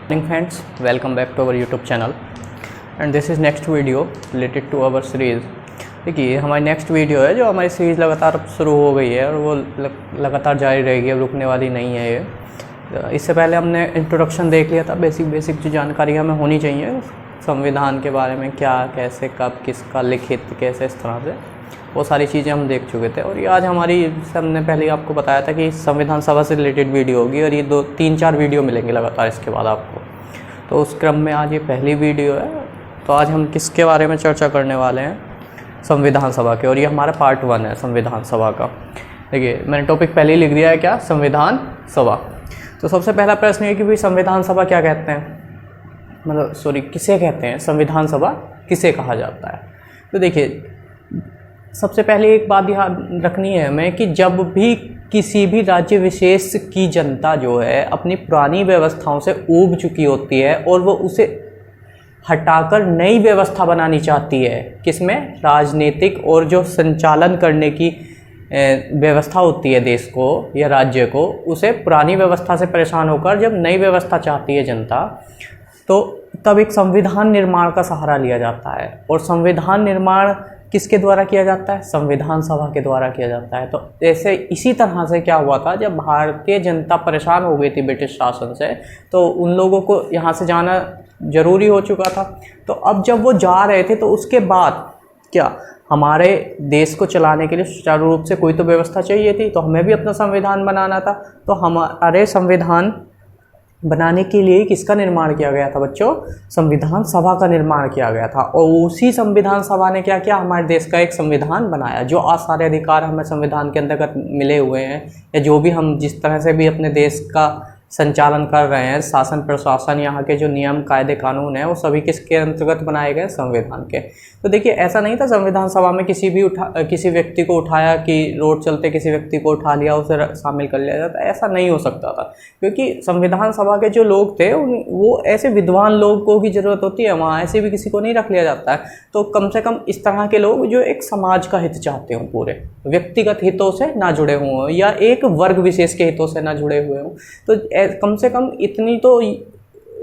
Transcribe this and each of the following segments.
Morning friends, welcome back to our YouTube channel and this is next video related to our series। देखिए हमारी next video है जो हमारी series लगातार शुरू हो गई है और वो लगातार जारी रहेगी, अब रुकने वाली नहीं है ये। इससे पहले हमने इंट्रोडक्शन देख लिया था, बेसिक जो जानकारी हमें होनी चाहिए संविधान के बारे में, क्या कैसे कब किसका लिखित कैसे, इस तरह से वो सारी चीज़ें हम देख चुके थे। और ये आज हमारी हमने पहले ही आपको बताया था कि संविधान सभा से रिलेटेड वीडियो होगी और ये 2-3-4 वीडियो मिलेंगे लगातार इसके बाद आपको। तो उस क्रम में आज ये पहली वीडियो है। तो आज हम किसके बारे में चर्चा करने वाले हैं? संविधान सभा के, और ये हमारा पार्ट 1 है संविधान सभा का। देखिए मैंने टॉपिक पहले ही लिख दिया है, क्या? संविधान सभा। तो सबसे पहला प्रश्न ये कि भाई संविधान सभा क्या कहते हैं, मतलब सॉरी किसे कहते हैं, संविधान सभा किसे कहा जाता है? तो देखिए सबसे पहले एक बात ध्यान रखनी है हमें कि जब भी किसी भी राज्य विशेष की जनता जो है अपनी पुरानी व्यवस्थाओं से ऊब चुकी होती है और वो उसे हटाकर नई व्यवस्था बनानी चाहती है, किसमें? राजनीतिक और जो संचालन करने की व्यवस्था होती है देश को या राज्य को, उसे पुरानी व्यवस्था से परेशान होकर जब नई व्यवस्था चाहती है जनता, तो तब एक संविधान निर्माण का सहारा लिया जाता है। और संविधान निर्माण किसके द्वारा किया जाता है? संविधान सभा के द्वारा किया जाता है। तो ऐसे इसी तरह से क्या हुआ था, जब भारतीय जनता परेशान हो गई थी ब्रिटिश शासन से, तो उन लोगों को यहाँ से जाना जरूरी हो चुका था। तो अब जब वो जा रहे थे तो उसके बाद क्या, हमारे देश को चलाने के लिए सुचारू रूप से कोई तो व्यवस्था चाहिए थी, तो हमें भी अपना संविधान बनाना था। तो हमारे संविधान बनाने के लिए किसका निर्माण किया गया था बच्चों? संविधान सभा का निर्माण किया गया था। और उसी संविधान सभा ने क्या किया, हमारे देश का एक संविधान बनाया। जो सारे अधिकार हमें संविधान के अंतर्गत मिले हुए हैं, या जो भी हम जिस तरह से भी अपने देश का संचालन कर रहे हैं, शासन प्रशासन, यहाँ के जो नियम कायदे कानून हैं, वो सभी किसके अंतर्गत बनाए गए? संविधान के। तो देखिए ऐसा नहीं था संविधान सभा में किसी व्यक्ति को उठाया कि रोड चलते किसी व्यक्ति को उठा लिया, उसे शामिल कर लिया जाता, ऐसा नहीं हो सकता था। क्योंकि संविधान सभा के जो लोग थे वो ऐसे विद्वान लोग को की ज़रूरत होती है, वहाँ ऐसे भी किसी को नहीं रख लिया जाता है। तो कम से कम इस तरह के लोग जो एक समाज का हित चाहते हों, पूरे व्यक्तिगत हितों से ना जुड़े हों या एक वर्ग विशेष के हितों से ना जुड़े हुए हों। तो कम से कम इतनी तो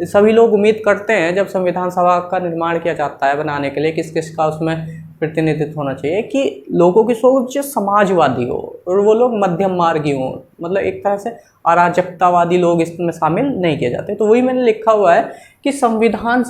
सभी लोग उम्मीद करते हैं जब संविधान सभा का निर्माण किया जाता है बनाने के लिए, किस किस का उसमें प्रतिनिधित्व होना चाहिए कि लोगों की सोच समाजवादी हो और वो लोग मध्यम मार्गी हों, मतलब एक तरह से अराजकतावादी लोग इसमें शामिल नहीं किए जाते। तो वही मैंने लिखा हुआ है कि संविधान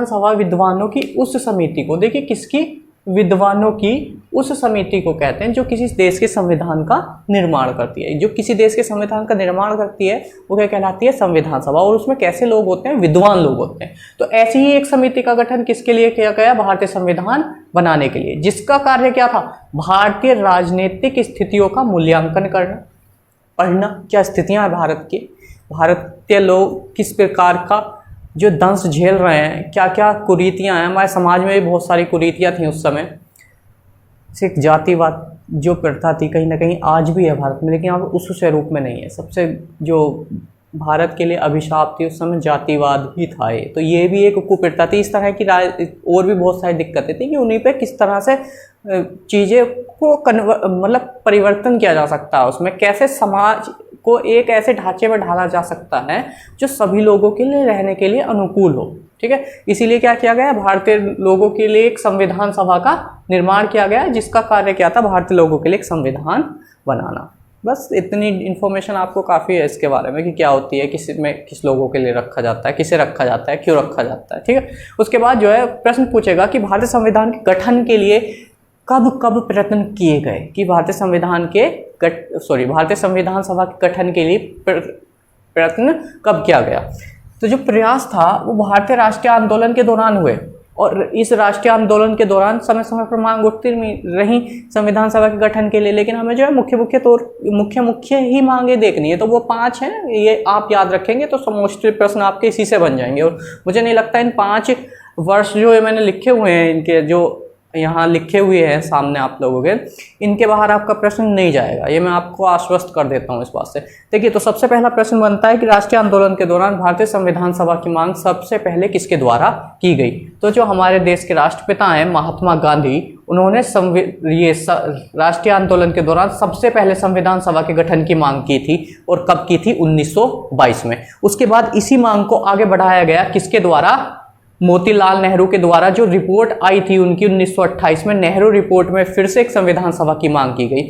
सभा विद्वानों की उस समिति को, देखिए किसकी? विद्वानों की उस समिति को कहते हैं जो किसी देश के संविधान का निर्माण करती है। जो किसी देश के संविधान का निर्माण करती है वो क्या कहलाती है? संविधान सभा। और उसमें कैसे लोग होते हैं? विद्वान लोग होते हैं। तो ऐसी ही एक समिति का गठन किसके लिए किया गया? भारतीय संविधान बनाने के लिए, जिसका कार्य क्या था? भारतीय राजनीतिक स्थितियों का मूल्यांकन करना, पढ़ना क्या स्थितियां हैं भारत की, भारतीय लोग किस प्रकार का जो दंश झेल रहे हैं, क्या क्या कुरीतियां हैं। हमारे समाज में भी बहुत सारी कुरीतियां थी उस समय। सिर्फ जातिवाद जो प्रथा थी कहीं ना कहीं आज भी है भारत में, लेकिन अब उस स्वरूप में नहीं है। सबसे जो भारत के लिए अभिशाप थी उस समय जातिवाद ही था ये। तो ये भी एक कुप्रथा थी। इस तरह की और भी बहुत सारी दिक्कतें थी कि उन्हीं पे किस तरह से चीज़ें को मतलब परिवर्तन किया जा सकता है, उसमें कैसे समाज को एक ऐसे ढांचे में ढाला जा सकता है जो सभी लोगों के लिए रहने के लिए अनुकूल हो। ठीक है, इसीलिए क्या किया गया? भारतीय लोगों के लिए एक संविधान सभा का निर्माण किया गया, जिसका कार्य क्या था? भारतीय लोगों के लिए एक संविधान बनाना। बस इतनी इन्फॉर्मेशन आपको काफ़ी है इसके बारे में कि क्या होती है, किस लोगों के लिए रखा जाता है, किसे रखा जाता है, क्यों रखा जाता है। ठीक है, उसके बाद जो है प्रश्न पूछेगा कि भारतीय संविधान के गठन के लिए कब प्रयत्न किए गए, कि भारतीय संविधान सभा के गठन के लिए प्रयत्न कब किया गया। तो जो प्रयास था वो भारतीय राष्ट्रीय आंदोलन के दौरान हुए, और इस राष्ट्रीय आंदोलन के दौरान समय समय पर मांग उठती रही संविधान सभा के गठन के लिए। लेकिन हमें जो है मुख्य ही मांगे देखनी है। तो वो 5 हैं, ये आप याद रखेंगे तो मोस्टली प्रश्न आपके इसी से बन जाएंगे। और मुझे नहीं लगता इन 5 वर्ष जो मैंने लिखे हुए हैं इनके जो यहाँ लिखे हुए हैं सामने आप लोगों के, इनके बाहर आपका प्रश्न नहीं जाएगा, ये मैं आपको आश्वस्त कर देता हूँ इस बात से। देखिए, तो सबसे पहला प्रश्न बनता है कि राष्ट्रीय आंदोलन के दौरान भारतीय संविधान सभा की मांग सबसे पहले किसके द्वारा की गई? तो जो हमारे देश के राष्ट्रपिता हैं महात्मा गांधी, उन्होंने राष्ट्रीय आंदोलन के दौरान सबसे पहले संविधान सभा के गठन की मांग की थी, और कब की थी? 1922 में। उसके बाद इसी मांग को आगे बढ़ाया गया किसके द्वारा? मोतीलाल नेहरू के द्वारा। जो रिपोर्ट आई थी उनकी 1928 में, नेहरू रिपोर्ट में फिर से एक संविधान सभा की मांग की गई।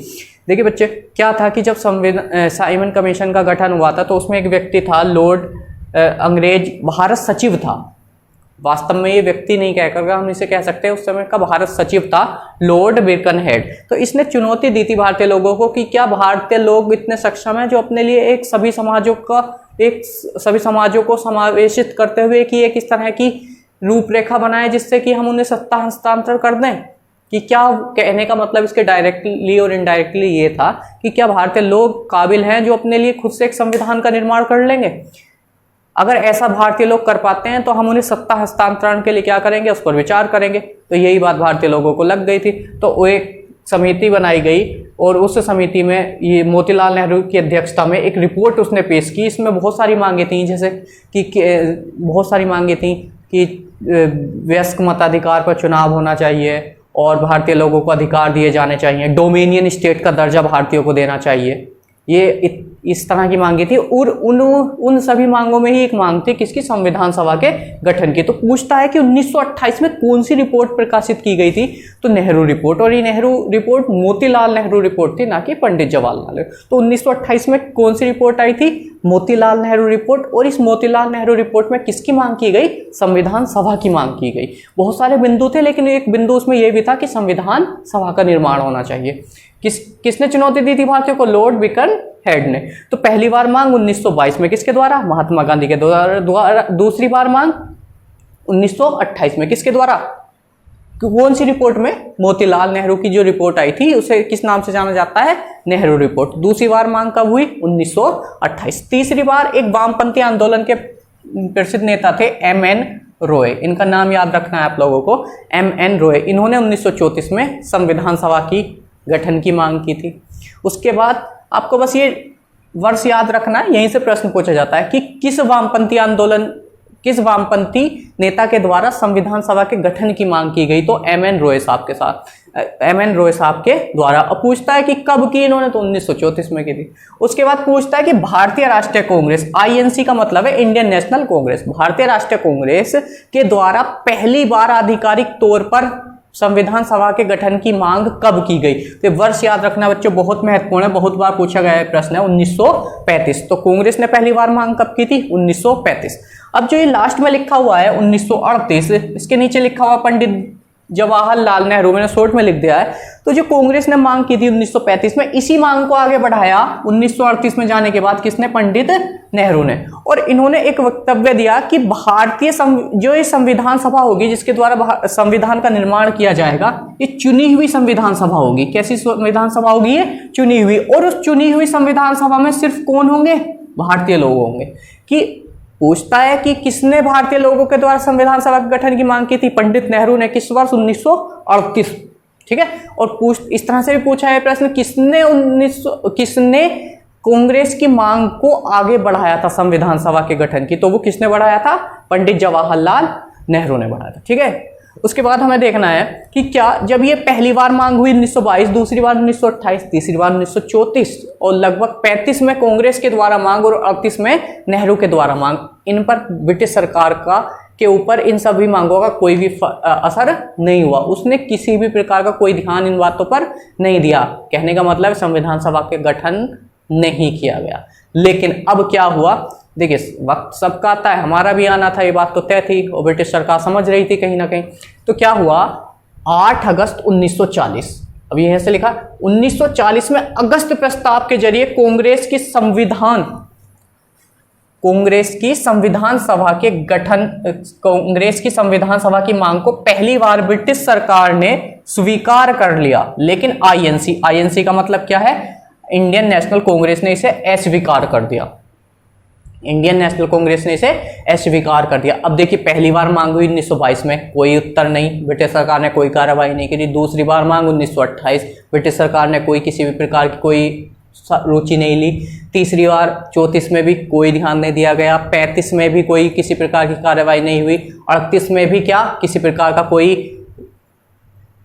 देखिए बच्चे, क्या था कि जब साइमन कमीशन का गठन हुआ था तो उसमें एक व्यक्ति था, लॉर्ड अंग्रेज भारत सचिव था। वास्तव में ये व्यक्ति नहीं कहकर हम इसे कह सकते हैं, उस समय का भारत सचिव था लॉर्ड बिरकनहेड। तो इसने चुनौती दी थी भारतीय लोगों को कि क्या भारतीय लोग इतने सक्षम हैं जो अपने लिए एक सभी समाजों को समावेशित करते हुए कि एक इस तरह की रूपरेखा बनाए जिससे कि हम उन्हें सत्ता हस्तांतरण कर दें? कि क्या कहने का मतलब इसके डायरेक्टली और इनडायरेक्टली ये था कि क्या भारतीय लोग काबिल हैं जो अपने लिए खुद से एक संविधान का निर्माण कर लेंगे? अगर ऐसा भारतीय लोग कर पाते हैं तो हम उन्हें सत्ता हस्तांतरण के लिए क्या करेंगे, उस पर विचार करेंगे। तो यही बात भारतीय लोगों को लग गई थी। तो वो एक समिति बनाई गई और उस समिति में ये मोतीलाल नेहरू की अध्यक्षता में एक रिपोर्ट उसने पेश की। इसमें बहुत सारी मांगे थी, जैसे कि बहुत सारी मांगे थी कि वयस्क मताधिकार पर चुनाव होना चाहिए और भारतीय लोगों को अधिकार दिए जाने चाहिए, डोमिनियन स्टेट का दर्जा भारतीयों को देना चाहिए। ये इस तरह की मांगी थी। और उन सभी मांगों में ही एक मांग थी किसकी? संविधान सभा के गठन की। तो पूछता है कि 1928 में कौन सी रिपोर्ट प्रकाशित की गई थी? तो नेहरू रिपोर्ट। और ये नेहरू रिपोर्ट मोतीलाल नेहरू रिपोर्ट थी, ना कि पंडित जवाहरलाल नेहरू। तो 1928 में कौन सी रिपोर्ट आई थी? मोतीलाल नेहरू रिपोर्ट। और इस मोतीलाल नेहरू रिपोर्ट में किसकी मांग की गई? संविधान सभा की मांग की गई। बहुत सारे बिंदु थे, लेकिन एक बिंदु उसमें यह भी था कि संविधान सभा का निर्माण होना चाहिए। किसने चुनौती दी थी भारतीयों को? लॉर्ड बिरकनहेड ने। तो पहली बार मांग 1922 में किसके द्वारा? महात्मा गांधी के द्वारा। दूसरी बार मांग 1928 में किसके द्वारा? कौन सी रिपोर्ट में? मोतीलाल नेहरू की जो रिपोर्ट आई थी उसे किस नाम से जाना जाता है? नेहरू रिपोर्ट। दूसरी बार मांग कब हुई? 1928। तीसरी बार एक वामपंथी आंदोलन के प्रसिद्ध नेता थे M.N. रॉय। इनका नाम याद रखना है आप लोगों को, M.N. रॉय। इन्होंने 1934 में संविधान सभा की गठन की मांग की थी। उसके बाद आपको बस ये वर्ष याद रखना है, यहीं से प्रश्न पूछा जाता है कि किस वामपंथी नेता के द्वारा संविधान सभा के गठन की मांग की गई? तो M.N. रॉय साहब के द्वारा। अब पूछता है कि कब की इन्होंने? तो 1934 में की थी। उसके बाद पूछता है कि भारतीय राष्ट्रीय कांग्रेस, INC का मतलब है इंडियन नेशनल कांग्रेस, भारतीय राष्ट्रीय कांग्रेस के द्वारा पहली बार आधिकारिक तौर पर संविधान सभा के गठन की मांग कब की गई? तो वर्ष याद रखना बच्चों, बहुत महत्वपूर्ण है, बहुत बार पूछा गया है प्रश्न है। 1935। तो कांग्रेस ने पहली बार मांग कब की थी? 1935। अब जो ये लास्ट में लिखा हुआ है 1938, इसके नीचे लिखा हुआ पंडित जवाहरलाल नेहरू, मैंने शॉर्ट में लिख दिया है। तो जो कांग्रेस ने मांग की थी 1935 में, इसी मांग को आगे बढ़ाया 1938 में जाने के बाद किसने? पंडित नेहरू ने। और इन्होंने एक वक्तव्य दिया कि भारतीय जो ये संविधान सभा होगी जिसके द्वारा संविधान का निर्माण किया जाएगा, ये चुनी हुई संविधान सभा होगी। कैसी संविधान सभा होगी? ये चुनी हुई। और उस चुनी हुई संविधान सभा में सिर्फ कौन होंगे? भारतीय लोग होंगे। कि पूछता है कि किसने भारतीय लोगों के द्वारा संविधान सभा के गठन की मांग की थी? पंडित नेहरू ने। किस वर्ष? 1938। ठीक है। और इस तरह से भी पूछा है प्रश्न, किसने कांग्रेस की मांग को आगे बढ़ाया था संविधान सभा के गठन की? तो वो किसने बढ़ाया था? पंडित जवाहरलाल नेहरू ने बढ़ाया था। ठीक है। उसके बाद हमें देखना है कि क्या जब ये पहली बार मांग हुई 1922, दूसरी बार 1928, तीसरी बार 1934 और लगभग 35 में कांग्रेस के द्वारा मांग और 38 में नेहरू के द्वारा मांग, इन पर ब्रिटिश सरकार के ऊपर इन सभी मांगों का कोई भी असर नहीं हुआ। उसने किसी भी प्रकार का कोई ध्यान इन बातों पर नहीं दिया। कहने का मतलब संविधान सभा के गठन नहीं किया गया। लेकिन अब क्या हुआ? देखिए, वक्त सबका आता है, हमारा भी आना था, ये बात तो तय थी और ब्रिटिश सरकार समझ रही थी कहीं ना कहीं। तो क्या हुआ? 8 अगस्त 1940, अब ये ऐसे लिखा, 1940 में अगस्त प्रस्ताव के जरिए कांग्रेस की संविधान सभा की मांग को पहली बार ब्रिटिश सरकार ने स्वीकार कर लिया। लेकिन INC का मतलब क्या है? इंडियन नेशनल कांग्रेस ने इसे अस्वीकार कर दिया। इंडियन नेशनल कांग्रेस ने इसे अस्वीकार कर दिया। अब देखिए, पहली बार मांग हुई 1922 में, कोई उत्तर नहीं, ब्रिटिश सरकार ने कोई कार्रवाई नहीं की। दूसरी बार मांग 1928, ब्रिटिश सरकार ने कोई किसी भी प्रकार की कोई रुचि नहीं ली। तीसरी बार 34 में भी कोई ध्यान नहीं दिया गया। 35 में भी कोई किसी प्रकार की कार्रवाई नहीं हुई। 38 में भी क्या, किसी प्रकार का कोई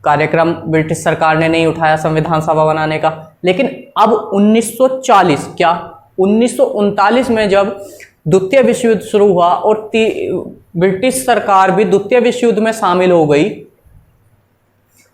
कार्यक्रम ब्रिटिश सरकार ने नहीं उठाया संविधान सभा बनाने का। लेकिन अब 1940 क्या 1939 में जब द्वितीय विश्व युद्ध शुरू हुआ और ब्रिटिश सरकार भी द्वितीय विश्व युद्ध में शामिल हो गई।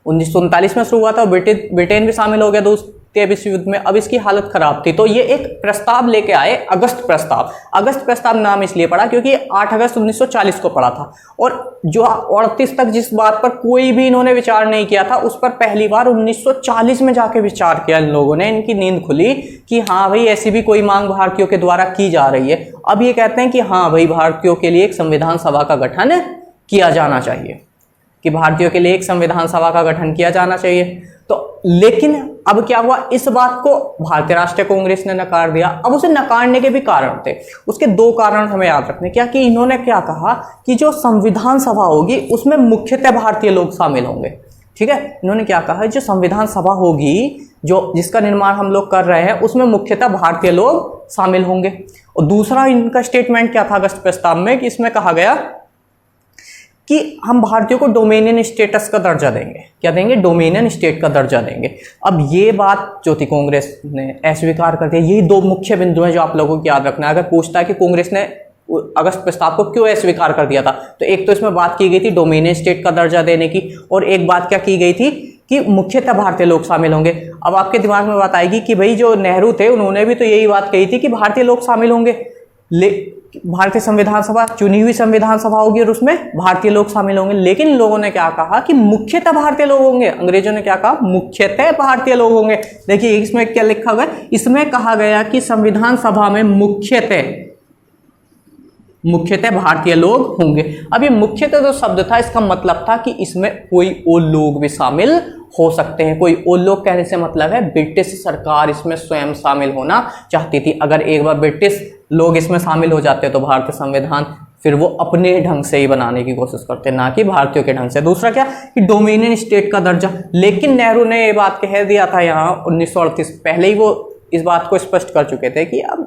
1939 में शुरू हुआ था, ब्रिटेन भी शामिल हो गया द्वितीय विश्व युद्ध में। अब इसकी हालत खराब थी, तो ये एक प्रस्ताव लेके आए, अगस्त प्रस्ताव। अगस्त प्रस्ताव नाम इसलिए पड़ा क्योंकि 8 अगस्त 1940 को पड़ा था, और जो 38 तक जिस बात पर कोई भी इन्होंने विचार नहीं किया था, उस पर पहली बार 1940 में जाके विचार किया इन लोगों ने। इनकी नींद खुली कि हाँ भाई, ऐसी भी कोई मांग भारतीयों के द्वारा की जा रही है। अब ये कहते हैं कि हाँ भाई, भारतीयों के लिए एक संविधान सभा का गठन किया जाना चाहिए, कि भारतीयों के लिए एक संविधान सभा का गठन किया जाना चाहिए। तो लेकिन अब क्या हुआ, इस बात को भारतीय राष्ट्रीय कांग्रेस ने नकार दिया। अब उसे नकारने के भी कारण थे, उसके 2 कारण हमें याद रखने। क्या कि इन्होंने क्या कहा कि जो संविधान सभा होगी उसमें मुख्यतः भारतीय लोग शामिल होंगे। ठीक है, इन्होंने क्या कहा, जो संविधान सभा होगी जो जिसका निर्माण हम लोग कर रहे हैं, उसमें मुख्यतः भारतीय लोग शामिल होंगे। और दूसरा इनका स्टेटमेंट क्या था अगस्त प्रस्ताव में, कि इसमें कहा गया कि हम भारतीयों को डोमिनियन स्टेटस का दर्जा देंगे। क्या देंगे? डोमिनियन स्टेट का दर्जा देंगे। अब ये बात जो थी कांग्रेस ने अस्वीकार कर दिया। यही 2 मुख्य बिंदु हैं जो आप लोगों को याद रखना है। अगर पूछता है कि कांग्रेस ने अगस्त प्रस्ताव को क्यों अस्वीकार कर दिया था, तो एक तो इसमें बात की गई थी डोमिनियन स्टेट का दर्जा देने की, और एक बात क्या की गई थी कि मुख्यतः भारतीय लोग शामिल होंगे। अब आपके दिमाग में बात आएगी कि भाई जो नेहरू थे उन्होंने भी तो यही बात कही थी कि भारतीय लोग शामिल होंगे। भारतीय संविधान सभा चुनी हुई संविधान सभा होगी और उसमें भारतीय लोग शामिल होंगे। लेकिन इन लोगों ने क्या कहा कि मुख्यतः भारतीय लोग होंगे। अंग्रेजों ने क्या कहा? मुख्यतः भारतीय लोग होंगे। देखिए इसमें क्या लिखा गया, इसमें कहा गया कि संविधान सभा में मुख्यतः भारतीय लोग होंगे। अब ये मुख्यतः जो शब्द था, इसका मतलब था कि इसमें कोई और लोग भी शामिल हो सकते हैं। कोई और लोग कहने से मतलब है ब्रिटिश सरकार इसमें स्वयं शामिल होना चाहती थी। अगर एक बार ब्रिटिश लोग इसमें शामिल हो जाते तो भारतीय संविधान फिर वो अपने ढंग से ही बनाने की कोशिश करते, ना कि भारतीयों के ढंग से। दूसरा क्या कि डोमिनियन स्टेट का दर्जा। लेकिन नेहरू ने ये बात कह दिया था यहाँ 1938, पहले ही वो इस बात को स्पष्ट कर चुके थे कि अब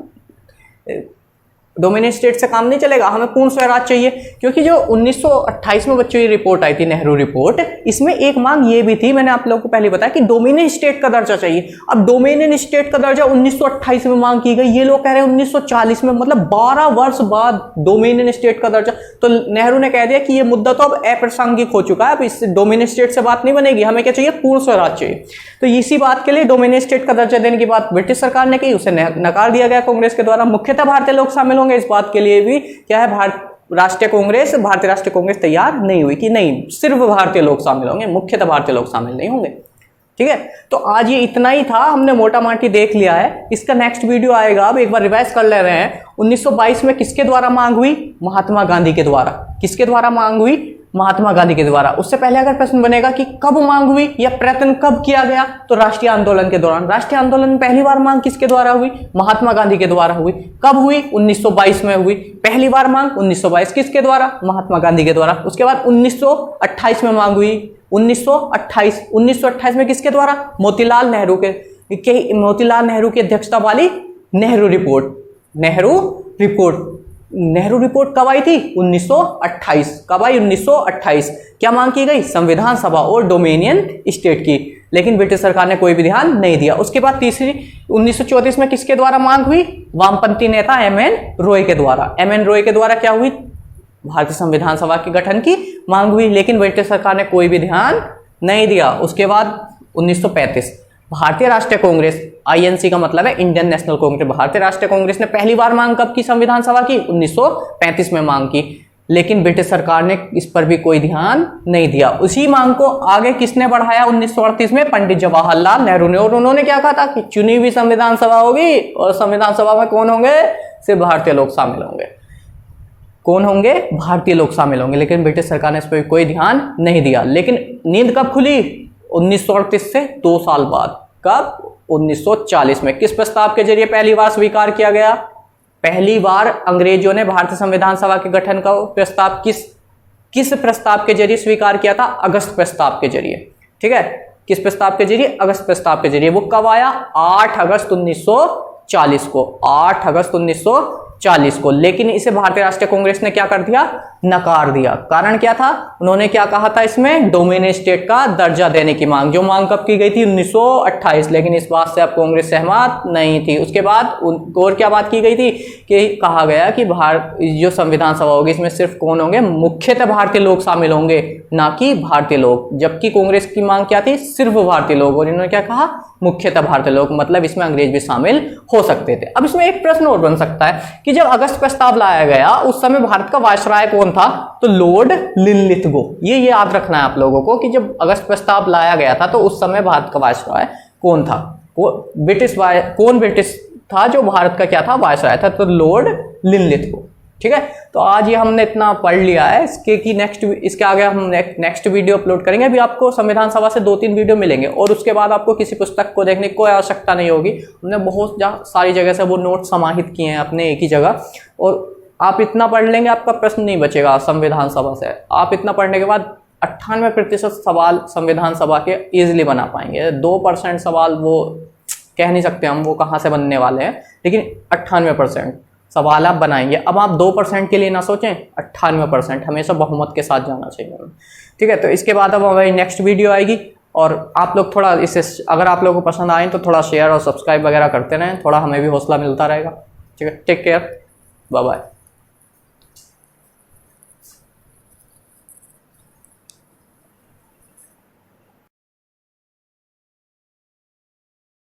डोमिनियन स्टेट से काम नहीं चलेगा, हमें पूर्ण स्वराज चाहिए। क्योंकि जो 1928 में बच्चों की रिपोर्ट आई थी, नेहरू रिपोर्ट, इसमें एक मांग ये भी थी, मैंने आप लोगों को पहले बताया कि डोमिनियन स्टेट का दर्जा चाहिए। अब डोमिनियन स्टेट का दर्जा 1928 में मांग की गई, ये लोग कह रहे हैं 1940 में, मतलब 12 वर्ष बाद डोमिनियन स्टेट का दर्जा। तो नेहरू ने कह दिया कि ये मुद्दा तो अब अप्रासंगिक हो चुका है, अब इस डोमिनियन स्टेट से बात नहीं बनेगी, हमें क्या चाहिए? पूर्ण स्वराज चाहिए। तो इसी बात के लिए डोमिनियन स्टेट का दर्जा देने की बात ब्रिटिश सरकार ने की, उसे नकार दिया गया कांग्रेस के द्वारा। मुख्यतः भारतीय लोग शामिल होंगे, इस बात के लिए भी क्या है, भारतीय राष्ट्रीय कांग्रेस तैयार नहीं हुई कि नहीं, सिर्फ भारतीय लोग शामिल होंगे, मुख्यतः भारतीय लोग शामिल नहीं होंगे। ठीक है, तो आज ये इतना ही था, हमने मोटा माटी देख लिया है। इसका नेक्स्ट वीडियो आएगा, अब एक बार रिवाइज कर ले रहे हैं। 1922 में किसके द्वारा मांग हुई? महात्मा गांधी के द्वारा। किसके द्वारा मांग हुई? महात्मा गांधी के द्वारा। उससे पहले अगर प्रश्न बनेगा कि कब मांग हुई या प्रयत्न कब किया गया, तो राष्ट्रीय आंदोलन के दौरान। राष्ट्रीय आंदोलन में पहली बार मांग किसके द्वारा हुई? महात्मा गांधी के द्वारा हुई। कब हुई? 1922 में हुई। पहली बार मांग 1922 किसके द्वारा? महात्मा गांधी के द्वारा। उसके बाद 1928 में मांग हुई। 1928 में किसके द्वारा? मोतीलाल नेहरू की अध्यक्षता वाली नेहरू रिपोर्ट कब आई थी? 1928। कब आई? 1928। क्या मांग की गई? संविधान सभा और डोमिनियन स्टेट की। लेकिन ब्रिटिश सरकार ने कोई भी ध्यान नहीं दिया। उसके बाद तीसरी 1934 में किसके द्वारा मांग हुई? वामपंथी नेता एमएन रॉय के द्वारा। एमएन रॉय के द्वारा क्या हुई? भारतीय संविधान सभा के गठन की मांग हुई, लेकिन ब्रिटिश सरकार ने कोई भी ध्यान नहीं दिया। उसके बाद 1935 भारतीय राष्ट्रीय कांग्रेस, आईएनसी का मतलब है इंडियन नेशनल कांग्रेस। भारतीय राष्ट्रीय कांग्रेस ने पहली बार मांग कब की संविधान सभा की? 1935 में मांग की, लेकिन ब्रिटिश सरकार ने इस पर भी कोई ध्यान नहीं दिया। उसी मांग को आगे किसने बढ़ाया? 1938 में पंडित जवाहरलाल नेहरू ने। और उन्होंने क्या कहा था कि चुनी हुई संविधान सभा होगी और संविधान सभा में कौन होंगे? सिर्फ भारतीय लोग शामिल होंगे। कौन होंगे? भारतीय लोग शामिल होंगे। लेकिन ब्रिटिश सरकार ने इस पर कोई ध्यान नहीं दिया। लेकिन नींद कब खुली? 1938 से 2 साल बाद। कब? 1940 में। किस प्रस्ताव के जरिए पहली बार स्वीकार किया गया? पहली बार अंग्रेजों ने भारतीय संविधान सभा के गठन का प्रस्ताव किस प्रस्ताव के जरिए स्वीकार किया था? अगस्त प्रस्ताव के जरिए। ठीक है, किस प्रस्ताव के जरिए? अगस्त प्रस्ताव के जरिए। वो कब आया? 8 अगस्त 1940 को, 8 अगस्त 1940 को। लेकिन इसे भारतीय राष्ट्रीय कांग्रेस ने क्या कर दिया? नकार दिया। कारण क्या था? उन्होंने क्या कहा था इसमें? डोमिनियन स्टेट का दर्जा देने की मांग, जो मांग कब की गई थी? 1928। लेकिन इस बात से अब कांग्रेस सहमत नहीं थी। उसके बाद और क्या बात की गई थी कि कहा गया कि भारत जो संविधान सभा होगी इसमें सिर्फ कौन होंगे? मुख्यतः भारतीय लोग शामिल होंगे, ना कि भारतीय लोग। जबकि कांग्रेस की मांग क्या थी? सिर्फ भारतीय लोग। और इन्होंने क्या कहा? मुख्यतः भारतीय लोग, मतलब इसमें अंग्रेज भी शामिल हो सकते थे। अब इसमें एक प्रश्न और बन सकता है कि जब अगस्त प्रस्ताव लाया गया उस समय भारत का वायसराय कौन था? तो लॉर्ड लिनलिथगो। ये याद रखना है आप लोगों को कि जब अगस्त प्रस्ताव लाया गया था तो उस समय भारत का वायसराय कौन था? कौन ब्रिटिश था जो भारत का क्या था? वायसराय था? तो लॉर्ड लिनलिथगो। ठीक है, तो आज ये हमने इतना पढ़ लिया है इसके कि इसके आगे हम नेक्स्ट वीडियो अपलोड करेंगे। अभी आपको संविधान सभा से 2-3 वीडियो मिलेंगे और उसके बाद आपको किसी पुस्तक को देखने की कोई आवश्यकता नहीं होगी। हमने बहुत सारी जगह से वो नोट समाहित किए हैं अपने एक ही जगह, और आप इतना पढ़ लेंगे आपका प्रश्न नहीं बचेगा संविधान सभा से। आप इतना पढ़ने के बाद 98% सवाल संविधान सभा के इजीली बना पाएंगे। 2% सवाल वो कह नहीं सकते हम वो कहाँ से बनने वाले हैं, लेकिन 98% सवाल आप बनाएंगे। अब आप 2% के लिए ना सोचें, 98% हमेशा बहुमत के साथ जाना चाहिए। ठीक है, तो इसके बाद अब हमारी नेक्स्ट वीडियो आएगी, और आप लोग थोड़ा इसे, अगर आप लोगों को पसंद आए तो थोड़ा शेयर और सब्सक्राइब वगैरह करते रहें, थोड़ा हमें भी हौसला मिलता रहेगा। ठीक है, टेक केयर, बाय बाय।